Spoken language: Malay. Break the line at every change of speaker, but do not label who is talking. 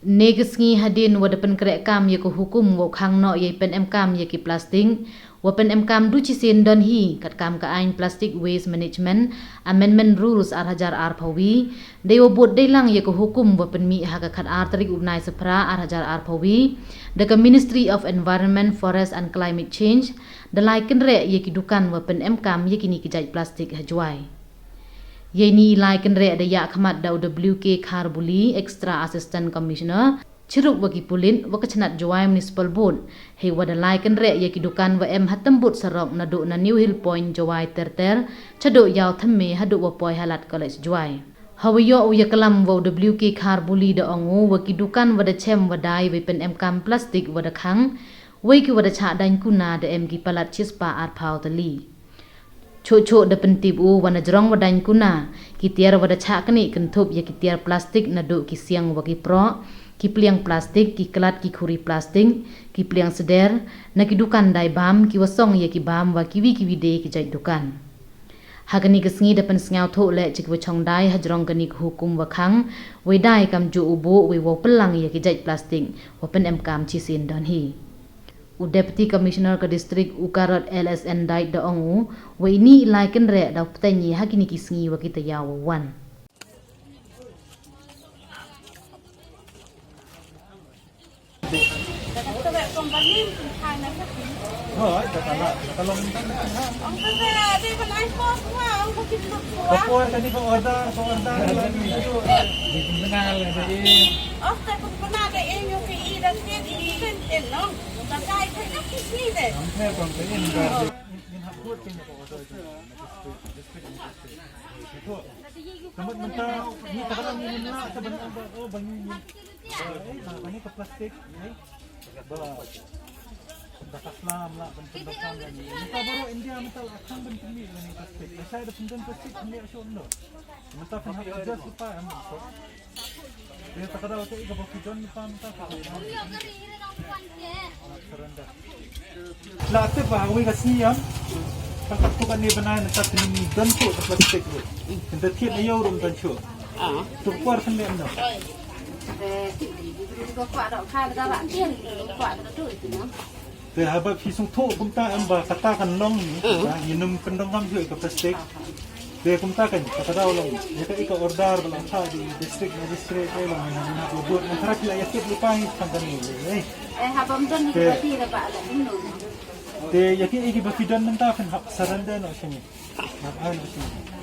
Negesngi hadin wadapan kerek kam ye ko hukum wo khang no ye pen em kam ye ki plastic wapen em kam du chisin don hi kat kam ka ain plastic waste management amendment rules ar hajar ar phawi de wo bot de lang ye ko hukum wapen mi ha ka khat ar tarik unai sapra ar hajar ar phawi the ministry of environment forest and climate change the like re ye ki dukan wapen em kam ye kini ki jai plastic hajwai ye ni like re de ya khamat da WK Kharbuli extra assistant commissioner Chiruk wagi pulin wakachnat Jawai Municipal Board he wada laikan re ye kidukan wa em hatambut sarok na do na New Hill Point Jawai terter chado yaw thamme hadu wa poi halat college Jawai hawiyo uya kalam wa WK Kharbuli da ongu wa kidukan wada chem wadai we pen em kam plastik wada khang we ki wada cha dan kuna da em ki palat chispa ar phau tali cho da pentib u wana jrong wadan kuna kitiar wada cha kani kentup ye kitiar plastik na do ki siang wagi pro ki pliang plastik ki kelat ki khuri plastik ki pliang seder na ki dukan dai bam ki wasong ye ki bam wa kiwi de ki jai dukan hagani gesngi dapan sngau tho le chik wachong dai hajrong kani hukum wa khang we dai kam ju ubo we wo pelang ye ki jai plastik wa pen em kam chi sin don hi Deputy Commissioner ke Distrik Ukarat LSN Dait da ongu we ini laiken re da ptanyi hakini kisngi wa kita yawan
Thôi, kata long minta na. Ang kaya di ba nice po nga ang bukit na po. Opo, tadi ko order. Di kenal tadi. Oh, tapi pernah ada yang UPI dan ini kan no. Takai kan kisi deh. Ampe pang ini enggak. Ini haput kini ko order. Itu. Kamu minta ni kata ni na sebenarnya oh banyu. Ini ke plastik ni. Bawa Dakaslam lah bentuk-bentuk lagi. Minta baru India minta akan bentuk ni lagi plastik. Saya ada bentuk plastik India show no. Minta pun hak kerja supaya aman. Dia tak ada waktu itu bagi John minta. Serendah. Lah tu bah, we kasih ya. Kakak tu kan ni benar nak ni bentuk plastik tu. Bentuk tiap ni orang bentuk. Tu kuar sendiri no.
Có quả đậu khai ra bạn tiền quả nó tuổi thì nó
Te habab hisung tho kumta amba katakan long hinum pendongam juga ke plastik. Te kumta kan kata long. Jika ika order balang sa di district magistrate ay long na buat antara kila yakit lupai tangkan ni.
habam don ni berarti lah pak lah ini
Te yakit iki bafidan menta kan hak saranda no sini. Nak ano sini.